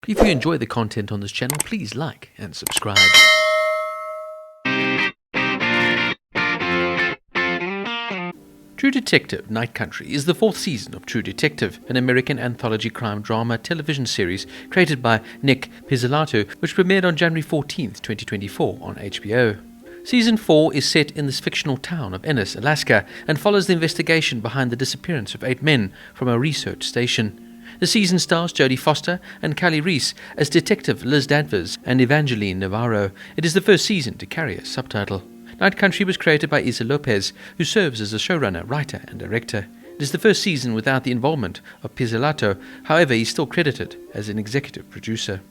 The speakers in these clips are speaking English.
If you enjoy the content on this channel, please like and subscribe. True Detective Night Country is the fourth season of True Detective, an American anthology crime drama television series created by Nic Pizzolatto, which premiered on January 14, 2024 on HBO. Season 4 is set in this fictional town of Ennis, Alaska, and follows the investigation behind the disappearance of 8 men from a research station. The season stars Jodie Foster and Reis as Detective Liz Danvers and Evangeline Navarro. It is the first season to carry a subtitle. Night Country was created by Isa Lopez, who serves as the showrunner, writer and director. It is the first season without the involvement of Pizzolatto, however he is still credited as an executive producer.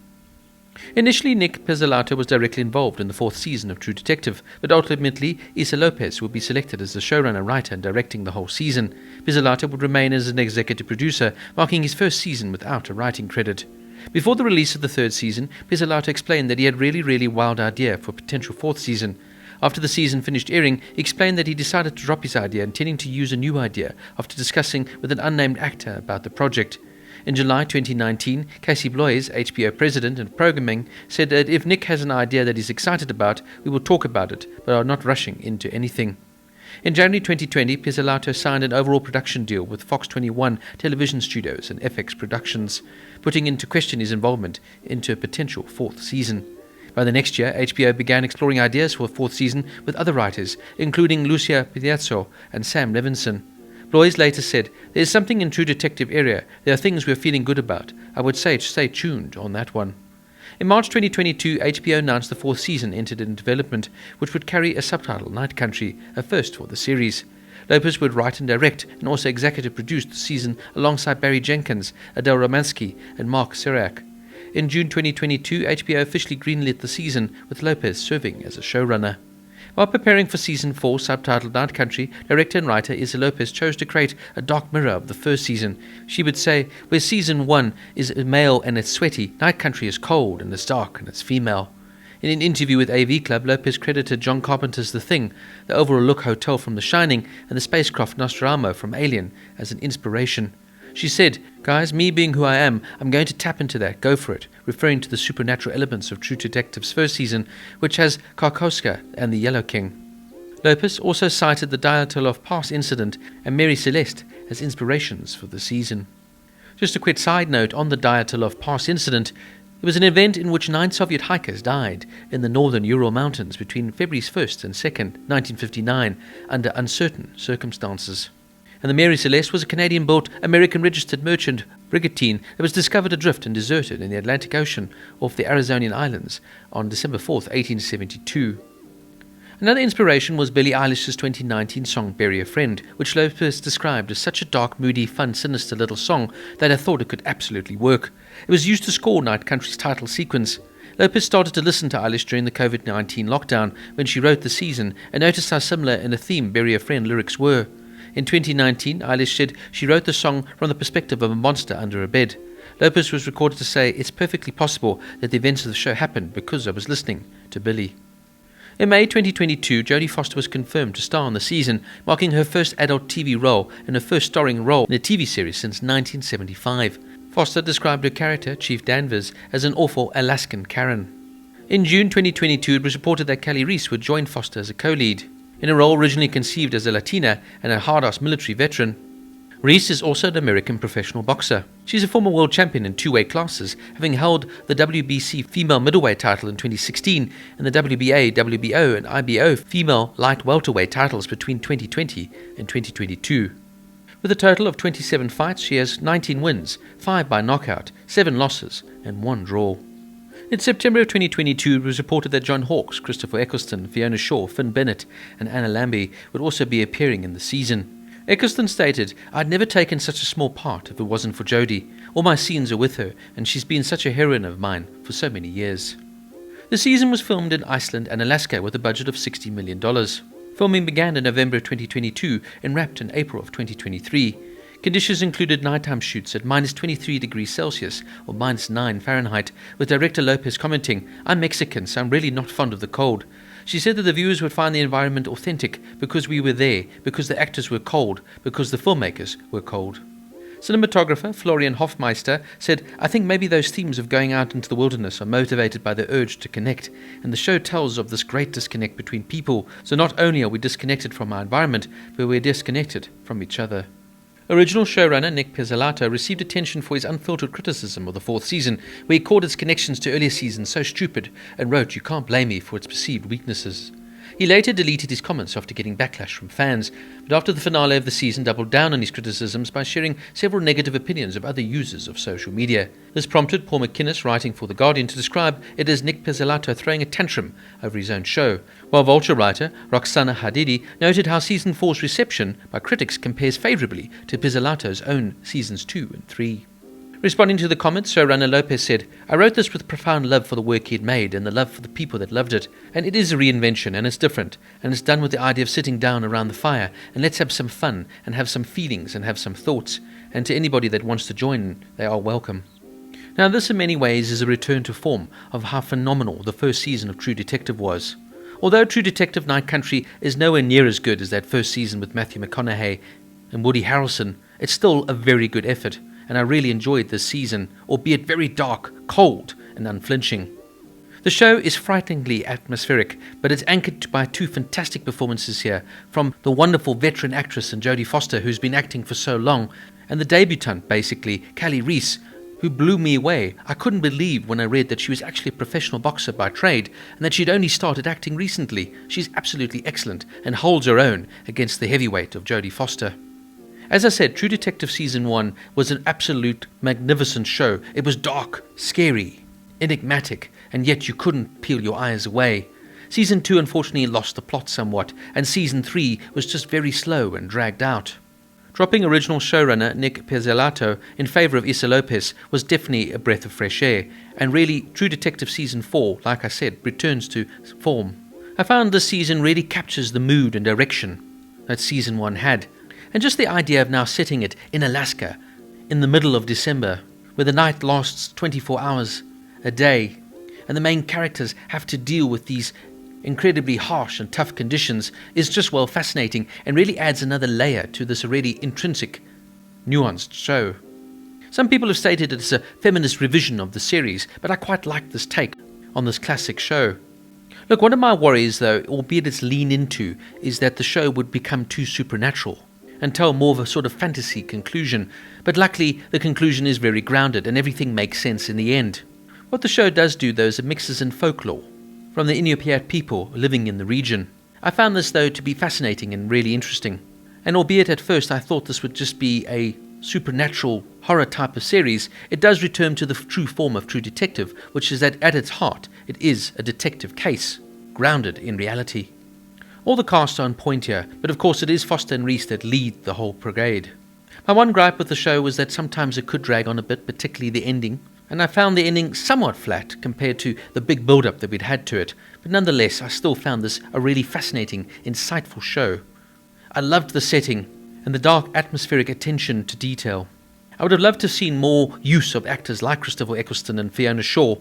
Initially, Nic Pizzolatto was directly involved in the fourth season of True Detective, but ultimately Isa Lopez would be selected as the showrunner, writer and directing the whole season. Pizzolatto would remain as an executive producer, marking his first season without a writing credit. Before the release of the third season, Pizzolatto explained that he had a really wild idea for a potential fourth season. After the season finished airing, he explained that he decided to drop his idea, intending to use a new idea after discussing with an unnamed actor about the project. In July 2019, Casey Bloys, HBO president and programming, said that if Nic has an idea that he's excited about, we will talk about it, but are not rushing into anything. In January 2020, Pizzolatto signed an overall production deal with Fox 21 Television Studios and FX Productions, putting into question his involvement into a potential fourth season. By the next year, HBO began exploring ideas for a fourth season with other writers, including Lucia Piazzo and Sam Levinson. Bloys later said, "There is something in True Detective area. There are things we're feeling good about. I would say stay tuned on that one." In March 2022, HBO announced the fourth season entered in development, which would carry a subtitle, Night Country, a first for the series. Lopez would write and direct and also executive produce the season alongside Barry Jenkins, Adele Romansky and Mark Serac. In June 2022, HBO officially greenlit the season, with Lopez serving as a showrunner. While preparing for Season 4, subtitled Night Country, director and writer Isa Lopez chose to create a dark mirror of the first season. She would say, where Season 1 is male and it's sweaty, Night Country is cold and it's dark and it's female. In an interview with AV Club, Lopez credited John Carpenter's The Thing, the overlook hotel from The Shining, and the spacecraft Nostromo from Alien as an inspiration. She said, "Guys, me being who I am, I'm going to tap into that, go for it," referring to the supernatural elements of True Detective's first season, which has Karkoska and the Yellow King. Lopez also cited the Diatel of Pass incident and Mary Celeste as inspirations for the season. Just a quick side note on the Diatel of Pass incident, it was an event in which 9 Soviet hikers died in the northern Ural Mountains between February 1st and 2nd, 1959, under uncertain circumstances. And the Mary Celeste was a Canadian-built, American-registered merchant brigantine that was discovered adrift and deserted in the Atlantic Ocean off the Arizonian Islands on December 4th, 1872. Another inspiration was Billie Eilish's 2019 song Bury a Friend, which Lopez described as such a dark, moody, fun, sinister little song that I thought it could absolutely work. It was used to score Night Country's title sequence. Lopez started to listen to Eilish during the COVID-19 lockdown when she wrote the season and noticed how similar in the theme Bury a Friend lyrics were. In 2019, Eilish said she wrote the song from the perspective of a monster under a bed. Lopez was recorded to say, "It's perfectly possible that the events of the show happened because I was listening to Billy." In May 2022, Jodie Foster was confirmed to star in the season, marking her first adult TV role and her first starring role in a TV series since 1975. Foster described her character, Chief Danvers, as an awful Alaskan Karen. In June 2022, it was reported that Reis would join Foster as a co-lead. In a role originally conceived as a Latina and a hard-ass military veteran, Reis is also an American professional boxer. She's a former world champion in 2 weight classes, having held the WBC female middleweight title in 2016 and the WBA, WBO and IBO female light welterweight titles between 2020 and 2022. With a total of 27 fights, she has 19 wins, 5 by knockout, 7 losses and 1 draw. In September of 2022, it was reported that John Hawkes, Christopher Eccleston, Fiona Shaw, Finn Bennett and Anna Lambie would also be appearing in the season. Eccleston stated, "I'd never taken such a small part if it wasn't for Jodie. All my scenes are with her, and she's been such a heroine of mine for so many years." The season was filmed in Iceland and Alaska with a budget of $60 million. Filming began in November of 2022 and wrapped in April of 2023. Conditions included nighttime shoots at minus 23 degrees Celsius or minus 9 Fahrenheit, with director Lopez commenting, "I'm Mexican, so I'm really not fond of the cold." She said that the viewers would find the environment authentic because we were there, because the actors were cold, because the filmmakers were cold. Cinematographer Florian Hofmeister said, "I think maybe those themes of going out into the wilderness are motivated by the urge to connect, and the show tells of this great disconnect between people, so not only are we disconnected from our environment, but we're disconnected from each other." Original showrunner Nic Pizzolatto received attention for his unfiltered criticism of the fourth season, where he called its connections to earlier seasons so stupid and wrote, "You can't blame me for its perceived weaknesses." He later deleted his comments after getting backlash from fans, but after the finale of the season doubled down on his criticisms by sharing several negative opinions of other users of social media. This prompted Paul McInnes, writing for The Guardian, to describe it as Nic Pizzolatto throwing a tantrum over his own show, while Vulture writer Roxana Hadidi noted how Season 4's reception by critics compares favourably to Pizzolatto's own Seasons 2 and 3. Responding to the comments, showrunner Lopez said, "I wrote this with profound love for the work he'd made and the love for the people that loved it. And it is a reinvention and it's different. And it's done with the idea of sitting down around the fire and let's have some fun and have some feelings and have some thoughts. And to anybody that wants to join, they are welcome." Now this in many ways is a return to form of how phenomenal the first season of True Detective was. Although True Detective Night Country is nowhere near as good as that first season with Matthew McConaughey and Woody Harrelson, it's still a very good effort. And I really enjoyed this season, albeit very dark, cold, and unflinching. The show is frighteningly atmospheric, but it's anchored by two fantastic performances here, from the wonderful veteran actress and Jodie Foster, who's been acting for so long, and the debutante, basically, Reis, who blew me away. I couldn't believe when I read that she was actually a professional boxer by trade, and that she'd only started acting recently. She's absolutely excellent, and holds her own against the heavyweight of Jodie Foster. As I said, True Detective Season 1 was an absolute magnificent show. It was dark, scary, enigmatic, and yet you couldn't peel your eyes away. Season 2 unfortunately lost the plot somewhat, and Season 3 was just very slow and dragged out. Dropping original showrunner Nic Pizzolatto in favour of Issa Lopez was definitely a breath of fresh air, and really True Detective Season 4, like I said, returns to form. I found this season really captures the mood and direction that Season 1 had. And just the idea of now setting it in Alaska, in the middle of December, where the night lasts 24 hours a day, and the main characters have to deal with these incredibly harsh and tough conditions, is just well fascinating and really adds another layer to this already intrinsic, nuanced show. Some people have stated it's a feminist revision of the series, but I quite like this take on this classic show. Look, one of my worries, though, albeit its lean into, is that the show would become too supernatural and tell more of a sort of fantasy conclusion, but luckily the conclusion is very grounded and everything makes sense in the end. What the show does do, though, is it mixes in folklore from the Inupiat people living in the region. I found this, though, to be fascinating and really interesting, and albeit at first I thought this would just be a supernatural horror type of series, it does return to the true form of True Detective, which is that at its heart it is a detective case, grounded in reality. All the cast are on point here, but of course it is Foster and Reis that lead the whole brigade. My one gripe with the show was that sometimes it could drag on a bit, particularly the ending, and I found the ending somewhat flat compared to the big build-up that we'd had to it, but nonetheless I still found this a really fascinating, insightful show. I loved the setting and the dark atmospheric attention to detail. I would have loved to have seen more use of actors like Christopher Eccleston and Fiona Shaw,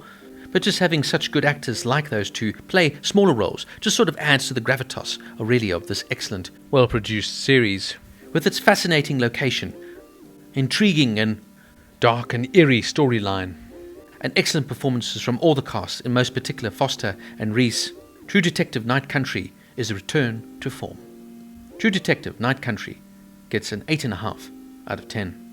but just having such good actors like those two play smaller roles just sort of adds to the gravitas of this excellent, well-produced series. With its fascinating location, intriguing and dark and eerie storyline, and excellent performances from all the cast, in most particular Foster and Reis, True Detective Night Country is a return to form. True Detective Night Country gets an 8.5 out of 10.